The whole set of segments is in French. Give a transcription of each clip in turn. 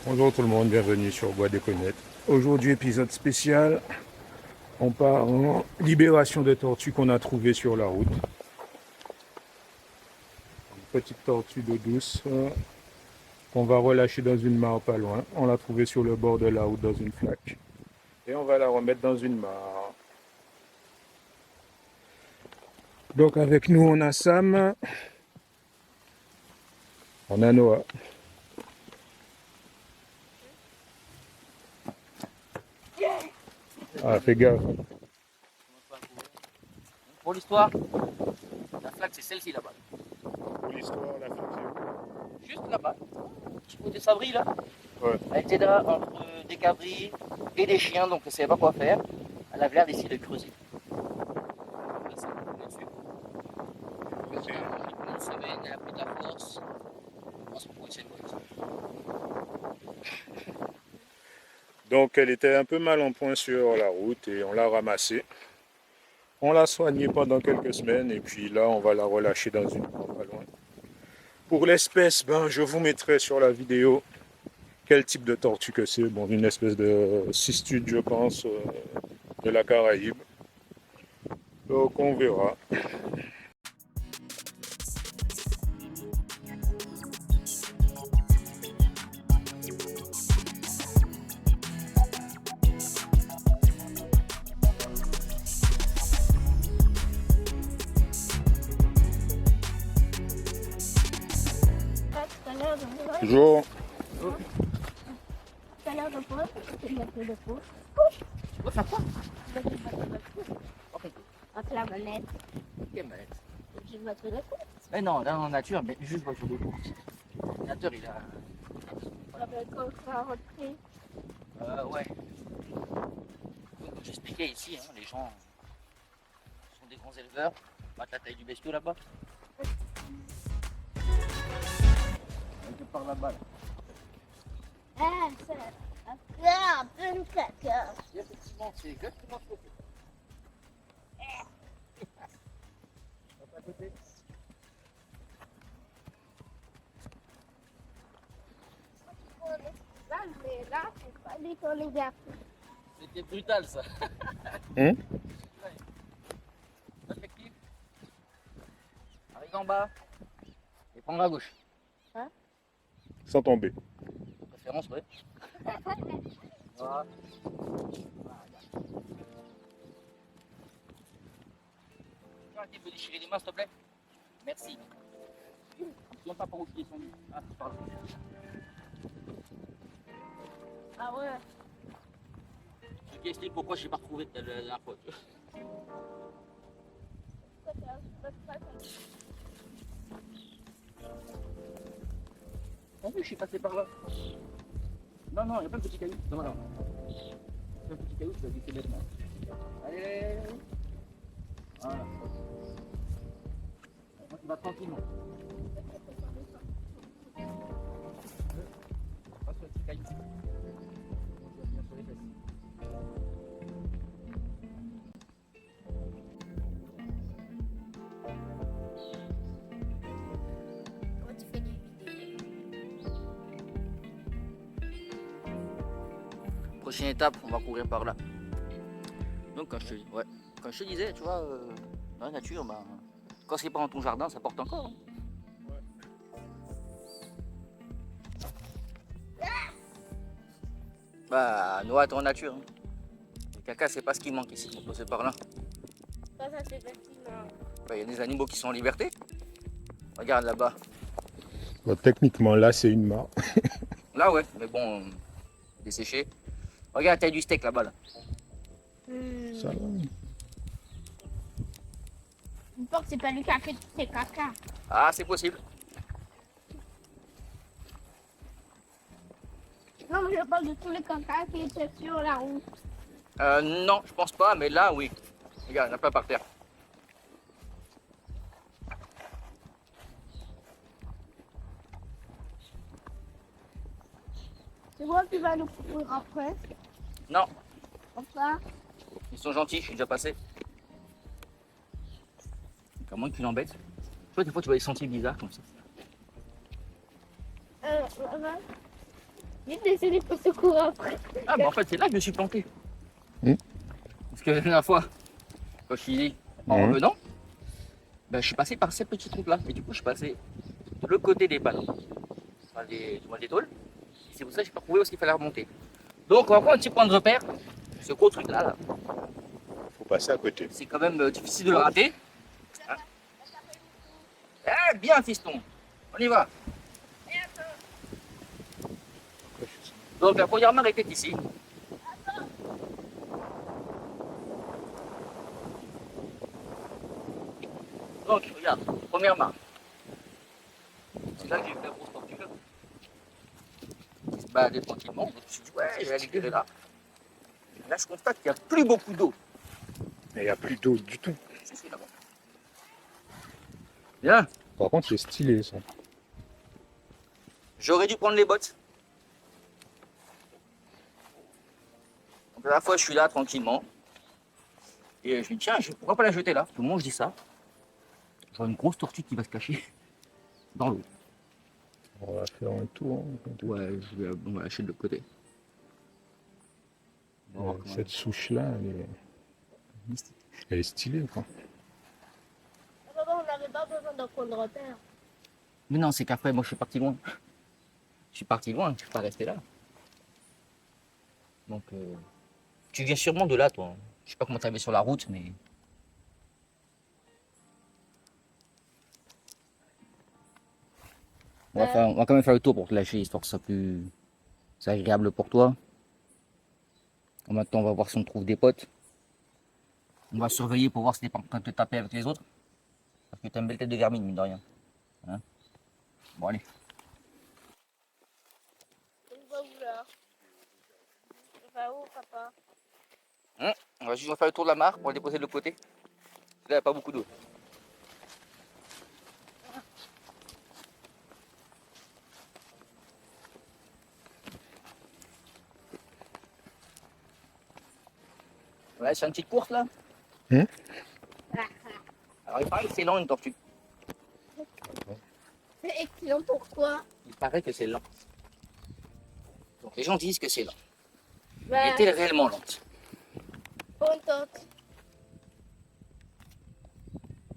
Bonjour tout le monde, bienvenue sur Bois des Connettes. Aujourd'hui, épisode spécial. On part en libération de tortues qu'on a trouvées sur la route. Une petite tortue d'eau douce qu'on va relâcher dans une mare pas loin. On l'a trouvée sur le bord de la route dans une flaque. Et on va la remettre dans une mare. Donc avec nous, on a Sam. On a Noah. Ah, fais gaffe. Pour l'histoire, la flaque c'est celle-ci là-bas. Pour l'histoire, la flaque. Juste là-bas. Petit côté sabri là. Ouais. Elle était là entre des cabris et des chiens, donc elle ne savait pas quoi faire. Elle avait l'air d'essayer de creuser. Une semaine, elle a pris de la force. On se retrouve, c'est une bonne. Donc elle était un peu mal en point sur la route et on l'a ramassée. On l'a soignée pendant quelques semaines et puis là on va la relâcher dans une mare pas loin. Pour l'espèce, je vous mettrai sur la vidéo quel type de tortue que c'est. Bon, une espèce de cistude je pense de la Caraïbe. Donc on verra. Toujours. Tout à l'heure, je pose, je vais mettre le pot. Tu peux faire quoi? Je vais mettre le pot. Ok. Entre la manette, Quelle manette? je vais mettre le pot. Mais non, là en nature, mais juste voiture de course. Le nature il a. Quand on va rentrer, Ouais. Comme j'expliquais ici, hein, les gens sont des grands éleveurs. Pas la taille du bestiau là-bas. Je pars là-bas. Là. ah, ça, un peu de caca. Et effectivement, c'est exactement ce que c'est. Hop, à côté. Là, mais là, c'est pas lui qu'on les garde. C'était brutal ça. Hein? Perspective. Arrive en bas. Et prendre à gauche. Sans tomber. De préférence, ouais. Voilà. Tu peux arrêter de me déchirer les mains, s'il te plaît? Merci. Je ne sais pas par où je suis descendu. Ah, c'est par là. Ah ouais. Ce qui explique pourquoi je n'ai pas retrouvé la dernière fois. T'as vu, je suis passé par là. Non, non, il n'y a pas de petit caillou. Non, non. Il y a un petit caillou, je vais glisser bêtement. Allez, allez, allez, allez. Voilà. Moi, tu vas tranquillement. Pas sur le petit caillou. Tu vas bien sur les fesses. Comment tu fais des vidéos? Prochaine étape, on va courir par là. Donc quand je te disais, tu vois, dans la nature, quand c'est pas dans ton jardin, ça porte encore. Hein. Noah, t'es en nature. Hein. Le caca, c'est pas ce qui manque ici, on peut par là. Ça, c'est bâtiment. Il y a des animaux qui sont en liberté. Regarde là-bas. Bon, techniquement là c'est une mare. Là, ouais, mais bon, desséché. Regarde la taille du steak là-bas. Là. Ça va. Je pense que c'est pas lui qui a fait tous ces caca. Ah, c'est possible. Non, mais je parle de tous les caca qui étaient sur la route. Non, je pense pas, mais là, oui. Regarde, il y en a plein par terre. C'est moi qui va nous courir après. Non, Comme ça. ils sont gentils, je suis déjà passé. À moins que tu l'embêtes. Tu vois, des fois, tu vois des sentiers bizarres comme ça. Ouais. Vite, laissez-les pour secours après. Ah, bah en fait, c'est là que je me suis planté. Hmm. Parce que la dernière fois, quand je suis en Mhm. revenant, ben, je suis passé par cette petite route-là. Et du coup, je suis passé de l'autre côté des panneaux, enfin, des tôles. C'est pour ça que je n'ai pas trouvé où il fallait remonter. Donc, on va prendre un petit point de repère. Ce gros truc-là, là, Faut passer à côté. c'est quand même difficile de le rater. Hein. Eh bien, fiston. On y va. Donc, la première marque était ici. Donc, regarde, première marque. C'est là que j'ai vu la grosse tortue. Là. Qui se baladait tranquillement. Donc, je me suis dit, ouais, je vais aller guérir là. Là, je constate qu'il n'y a plus beaucoup d'eau. Mais il n'y a plus d'eau du tout. C'est là-bas. Bien. Par contre, c'est stylé ça. J'aurais dû prendre les bottes. Donc, à la fois, je suis là tranquillement. Et je me dis, tiens, pourquoi pas la jeter là? Tout le monde, je dis ça. Je vois une grosse tortue qui va se cacher dans l'eau. On va faire un tour. Ouais, on va lâcher de l'autre côté. On va voir comment Cette souche-là, elle est stylée quoi. Maman, on n'avait pas besoin d'un point de repère. Mais non, c'est qu'après, moi, je suis parti loin. Je suis parti loin, je ne suis pas resté là. Donc, tu viens sûrement de là, toi. Je sais pas comment tu avais sur la route, mais... on va quand même faire le tour pour te lâcher, histoire que ce soit plus agréable pour toi. En même temps, on va voir si on trouve des potes. On va surveiller pour voir si t'es pas en train de te taper avec les autres. Parce que t'as une belle tête de vermine, mine de rien. Hein, bon, allez. On va où là? On va où, papa? On va juste faire le tour de la mare pour le déposer de l'autre côté. Là, il n'y a pas beaucoup d'eau. Ouais, c'est une petite course là. Alors, il paraît que c'est lent une tortue. C'est excellent, pourquoi? Il paraît que c'est lent. Donc, les gens disent que c'est lent. Bah, Est-elle réellement lente? on tente.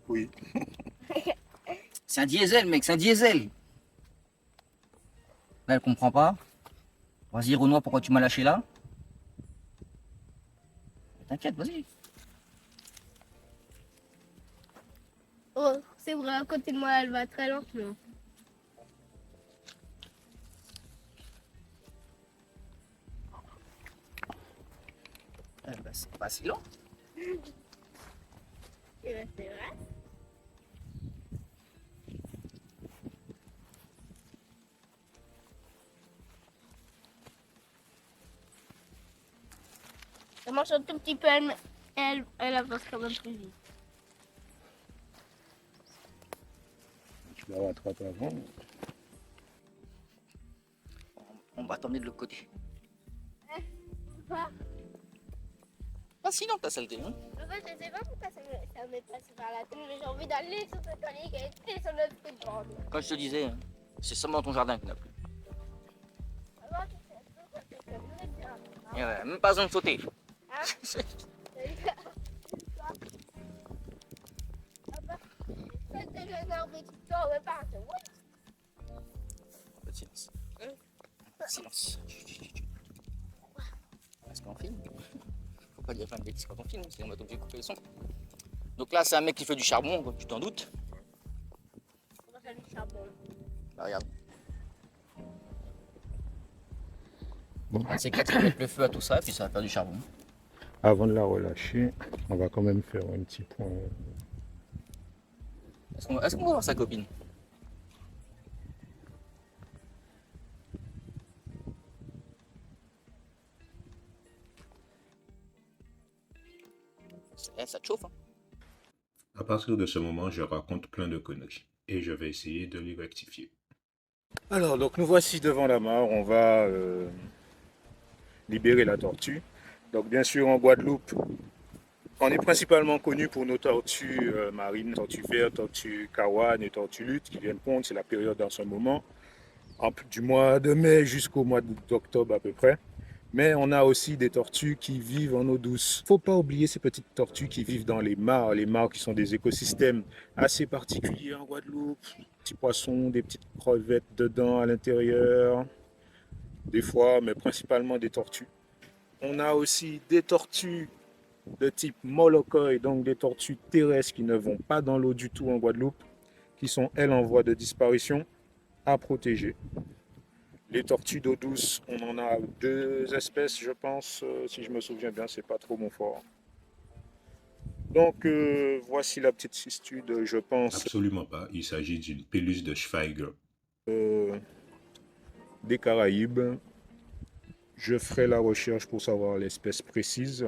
Oui. C'est un diesel, mec, c'est un diesel. Là, elle comprend pas. Vas-y, Renoir, pourquoi tu m'as lâché là? T'inquiète, vas-y. Oh, c'est vrai, à côté de moi, elle va très lentement. Bah, c'est pas si lent. C'est vrai. Elle mange un tout petit peu, elle avance quand même plus vite. Tu la rattrapes avant. On va t'emmener de l'autre côté. Papa, Pas si lent ta saleté, hein? papa, je sais pas pourquoi ça m'est passé par la tête, mais j'ai envie d'aller sur cette colline qui est sur notre skateboard. Comme je te disais, hein, c'est seulement ton jardin qui n'a plus. Maman, tu sais, c'est comme bien. Et ouais, même pas besoin de sauter. Hein? Papa, c'est déjà énervé, tu t'en veux pas, c'est ouais. Un peu de silence. Silence. Parce qu'on filme. Faut pas dire plein de bêtises quand on filme, sinon on va être obligé de couper le son. Donc là, c'est un mec qui fait du charbon, comme tu t'en doutes. On va faire du charbon. Bah, regarde. Bon. C'est quatre qui mettent le feu à tout ça, et puis ça va faire du charbon. Avant de la relâcher, on va quand même faire un petit point. Est-ce qu'on va voir sa copine? Ça te chauffe, hein? À partir de ce moment, je raconte plein de conneries et je vais essayer de les rectifier. Alors, donc nous voici devant la mare. On va libérer la tortue. Donc, bien sûr, en Guadeloupe, on est principalement connu pour nos tortues marines, tortues vertes, tortues kawan et tortues luttes qui viennent pondre. C'est la période en ce moment. du mois de mai jusqu'au mois d'octobre à peu près. Mais on a aussi des tortues qui vivent en eau douce. Faut pas oublier ces petites tortues qui vivent dans les mares qui sont des écosystèmes assez particuliers en Guadeloupe. Petits poissons, des petites crevettes dedans à l'intérieur, des fois, mais principalement des tortues. On a aussi des tortues de type molokoi, donc des tortues terrestres qui ne vont pas dans l'eau du tout en Guadeloupe, qui sont elles en voie de disparition à protéger. Les tortues d'eau douce, on en a deux espèces, je pense, si je me souviens bien, c'est pas trop mon fort. Donc voici la petite cistude, je pense, Absolument pas. Il s'agit d'une peluche de Schweiger. des Caraïbes. Je ferai la recherche pour savoir l'espèce précise.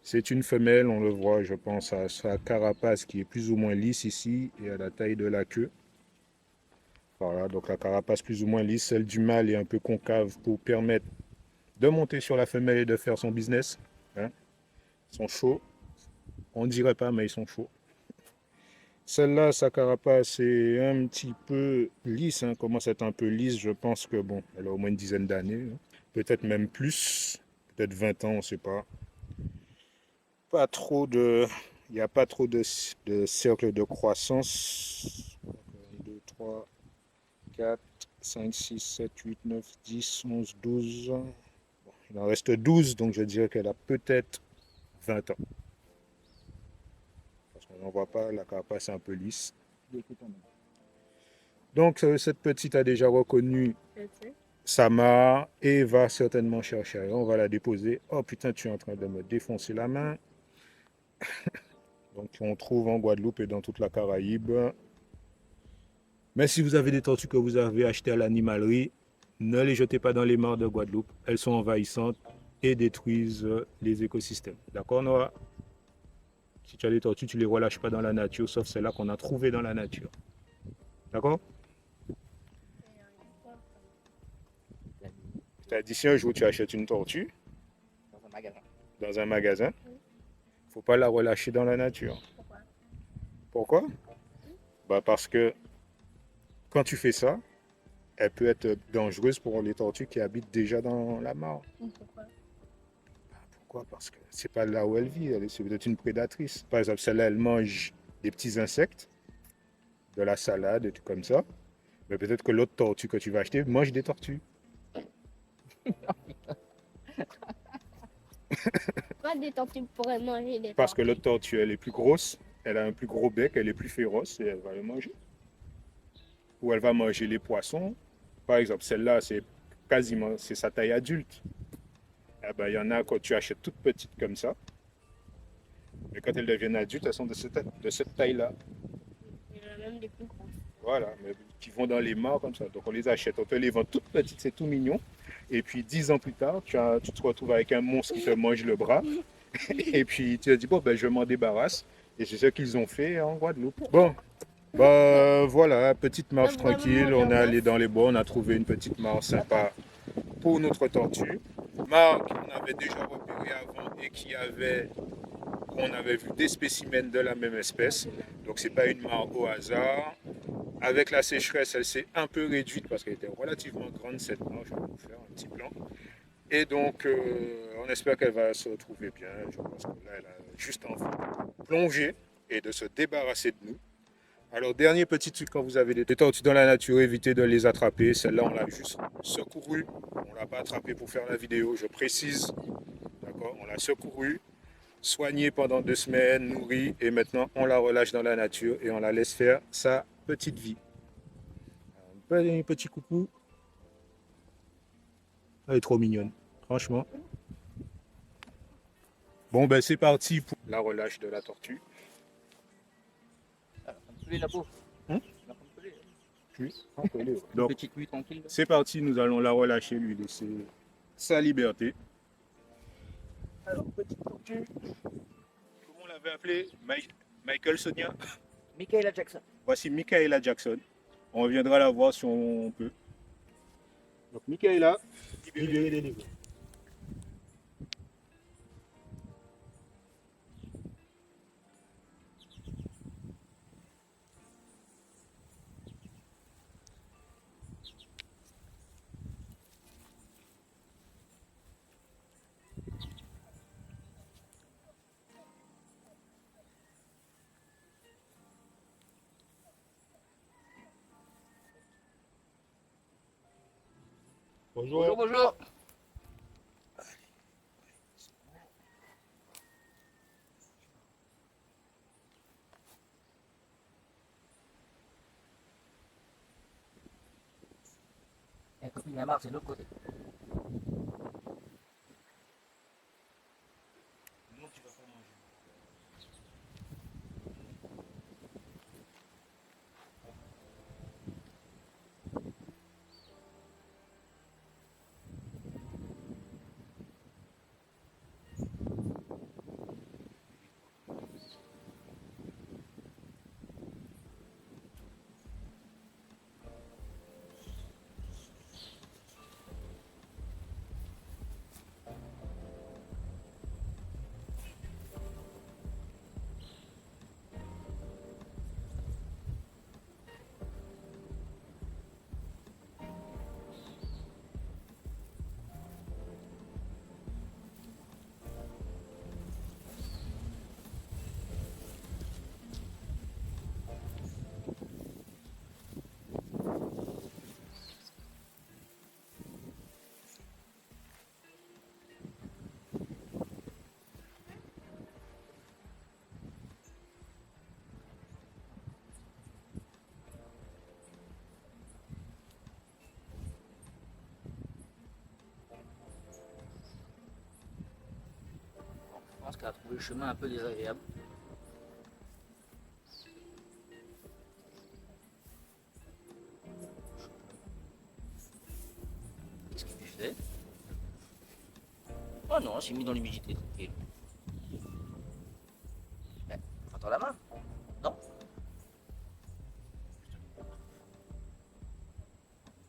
C'est une femelle, on le voit, je pense, à sa carapace qui est plus ou moins lisse ici et à la taille de la queue. Voilà, donc la carapace plus ou moins lisse, celle du mâle est un peu concave pour permettre de monter sur la femelle et de faire son business. Hein. Ils sont chauds. On ne dirait pas, mais ils sont chauds. Celle-là, sa carapace est un petit peu lisse, hein, commence à être un peu lisse. Je pense que bon, elle a au moins une dizaine d'années, hein. Peut-être même plus, peut-être 20 ans, on ne sait pas. Pas trop de, il n'y a pas trop de cercle de croissance. 1, 2, 3, 4, 5, 6, 7, 8, 9, 10, 11, 12. Bon, il en reste 12, donc je dirais qu'elle a peut-être 20 ans. Parce qu'on n'en voit pas, la carapace est un peu lisse. Donc cette petite a déjà reconnu sa mare et va certainement chercher ailleurs. On va la déposer. Oh putain, tu es en train de me défoncer la main. Donc on trouve en Guadeloupe et dans toute la Caraïbe. Mais si vous avez des tortues que vous avez achetées à l'animalerie, ne les jetez pas dans les mares de Guadeloupe. Elles sont envahissantes et détruisent les écosystèmes. D'accord, Noah? Si tu as des tortues, tu ne les relâches pas dans la nature, sauf celles-là qu'on a trouvées dans la nature. D'accord? Tu as dit si un jour tu achètes une tortue Dans un magasin. dans un magasin, il ne faut pas la relâcher dans la nature. Pourquoi? Pourquoi? Bah parce que quand tu fais ça, elle peut être dangereuse pour les tortues qui habitent déjà dans la mare. Pourquoi? Pourquoi? Parce que c'est pas là où elle vit, c'est peut-être une prédatrice. Par exemple, celle-là, elle mange des petits insectes, de la salade, et tout comme ça. Mais peut-être que l'autre tortue que tu vas acheter mange des tortues. Pourquoi des tortues pourraient manger des Parce que tortues? l'autre tortue, elle est plus grosse, elle a un plus gros bec, elle est plus féroce et elle va le manger. Ou elle va manger les poissons. Par exemple, celle-là, c'est quasiment, c'est sa taille adulte. Eh ben, il y en a quand tu achètes toutes petites comme ça. Mais quand elles deviennent adultes, elles sont de cette taille-là. Il y en a même des plus grosses. Voilà, mais qui vont dans les mares comme ça. Donc on les achète, on te les vend toutes petites, c'est tout mignon. Et puis 10 ans plus tard, tu te retrouves avec un monstre qui te mange le bras. Et puis tu te dis, bon, ben, je m'en débarrasse. Et c'est ce qu'ils ont fait en Guadeloupe. Bon, bah voilà, petite marche tranquille. On est allé dans les bois, on a trouvé une petite mare sympa pour notre tortue. Mare qu'on avait déjà repérée avant et qu'on avait vu des spécimens de la même espèce. Donc c'est pas une mare au hasard. Avec la sécheresse, elle s'est un peu réduite parce qu'elle était relativement grande cette mare. Je vais vous faire un petit plan. Et donc, on espère qu'elle va se retrouver bien. Je pense que là, elle a juste envie de plonger et de se débarrasser de nous. Alors, dernier petit truc, quand vous avez des tortues dans la nature, évitez de les attraper. Celle-là, on l'a juste secourue. On ne l'a pas attrapée pour faire la vidéo, je précise. D'accord? On l'a secourue, soignée pendant 2 semaines, nourrie, et maintenant, on la relâche dans la nature et on la laisse faire sa petite vie. Un petit coucou. Elle est trop mignonne, franchement. Bon, ben c'est parti pour la relâche de la tortue. Ça va me peler la peau. Hein? Ça va me peler. Oui. Une Donc, petite nuit tranquille. c'est parti, nous allons la relâcher, lui laisser sa liberté. Alors, petite tortue, comment on l'avait appelée? Michael Sonia. Michaela Jackson. Voici Michaela Jackson. On reviendra la voir si on peut. Donc, Michaela, libérez les livres. Bonjour, bonjour. La copine la marque, c'est de l'autre côté. Non, tu vas pas manger. Je pense qu'elle a trouvé le chemin un peu désagréable. Qu'est-ce que tu fais? Oh non, c'est mis dans l'humidité, tranquille. Ben, attends la main. Non.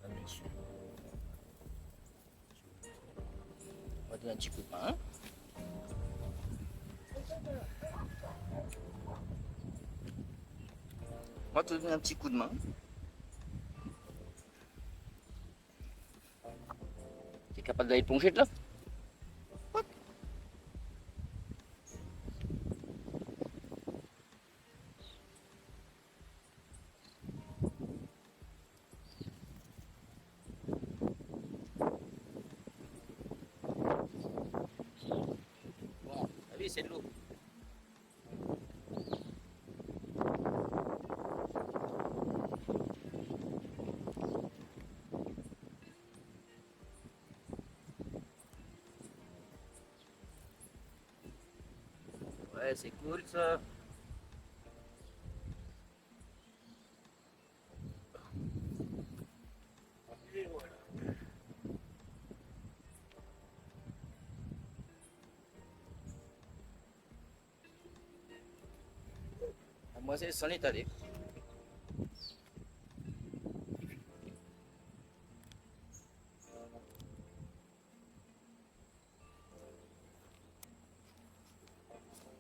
Ah, bien sûr. On va donner un petit coup de main. On va te donner un petit coup de main. T'es capable d'aller plonger de là? Bon, t'as vu, c'est de l'eau. Ouais, c'est cool ça. Et voilà. La demoiselle s'en est allée.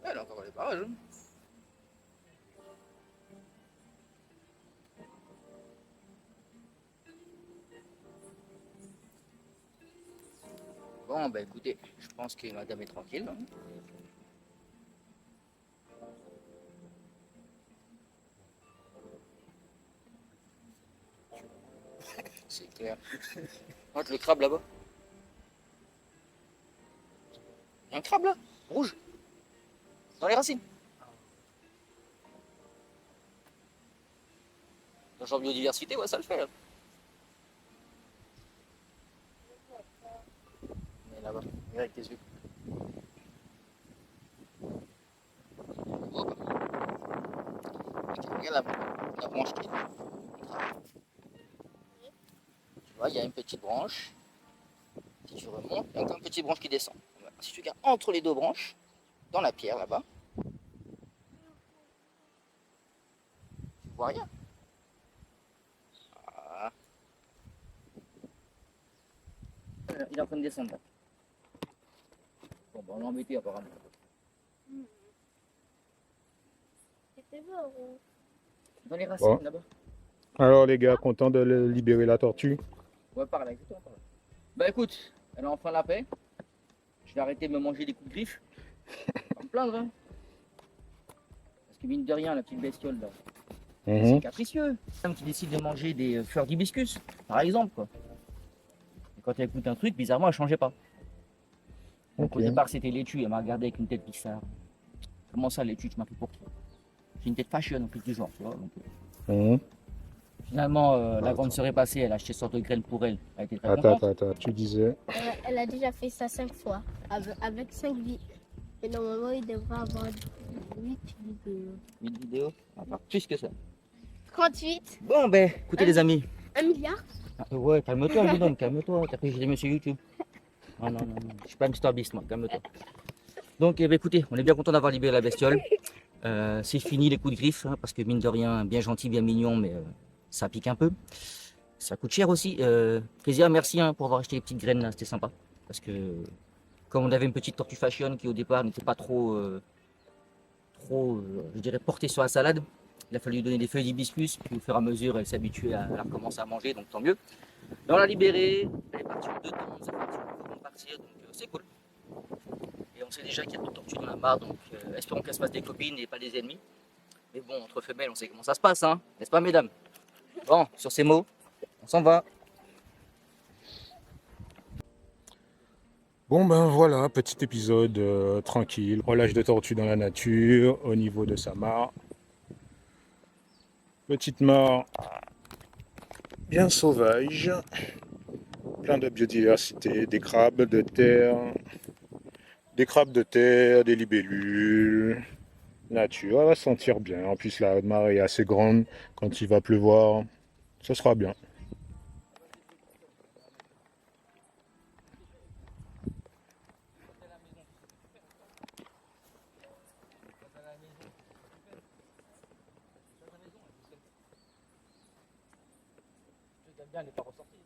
Elle a encore les barrages. Hein. Bon, bah écoutez, je pense que madame est tranquille. Hein. C'est clair. Regarde le crabe là-bas. Il y a un crabe là, rouge, dans les racines. Dans le genre biodiversité, ouais, ça le fait là. Mais là-bas, regarde avec tes yeux. Hop. Ok, regarde la branche qui est là. Tu vois, il y a une petite branche. Si tu remontes, il y a encore une petite branche qui descend. Si tu regardes entre les deux branches, dans la pierre là-bas, tu vois rien. Ah. Il est en train de descendre là. Bon, bah, on l'a embêté apparemment. C'était beau. Dans les racines Bon. là-bas. Alors les gars, content de libérer la tortue. Ouais, par là, exactement par là. Bah écoute, elle a enfin la paix. Je vais arrêter de me manger des coups de griffe. Pas me plaindre, hein. Parce que mine de rien, la petite bestiole là, c'est capricieux. Femme qui décide de manger des fleurs d'hibiscus, par exemple, quoi. Et quand elle écoute un truc, bizarrement, elle changeait pas. Donc Ok. au départ, c'était laitue. Elle m'a regardé avec une tête bizarre. Comment ça, laitue, tu m'as pris pour qui? J'ai une tête fashion en plus du genre, tu vois. Donc, Mhm. finalement, la grande Attends. sœur est passée, elle a acheté sorte de graines pour elle. Elle était très Attends, contente. attends, attends. Tu disais. Elle a déjà fait ça 5 fois, avec 5 vies. Et normalement, il devrait avoir 8 vidéos. 8 vidéos, enfin, plus que ça. 38, Bon, ben, écoutez les amis. 1 milliard. Ah, ouais, calme-toi, je donne, calme-toi. T'as cru que j'étais monsieur YouTube. Non, non, non, non. Je suis pas Mister Beast, moi, calme-toi. Donc, eh ben, écoutez, on est bien content d'avoir libéré la bestiole. C'est fini les coups de griffe, hein, parce que mine de rien, bien gentil, bien mignon, mais ça pique un peu. Ça coûte cher aussi. Plaisir, merci hein, pour avoir acheté les petites graines, là, c'était sympa. Parce que, comme on avait une petite tortue fashion qui au départ n'était pas trop, je dirais, portée sur la salade, il a fallu lui donner des feuilles d'hibiscus, puis au fur et à mesure, elle s'habitue à recommencer à manger, donc tant mieux. Mais on l'a libérée, elle est partie en 2 temps, ça fait un petit peu avant de partir, donc c'est cool. Et on sait déjà qu'il y a d'autres tortues dans la mare, donc espérons qu'elles se fassent des copines et pas des ennemis. Mais bon, entre femelles, on sait comment ça se passe, hein, n'est-ce pas, mesdames? Bon, sur ces mots, on s'en va. Bon ben voilà, petit épisode tranquille. Relâche de tortue dans la nature, au niveau de sa mare. Petite mare bien sauvage. Plein de biodiversité, des crabes de terre. Des crabes de terre, des libellules. Nature, elle va se sentir bien. En plus la mare est assez grande. Quand il va pleuvoir, ce sera bien. Bien, elle n'est pas ressortie.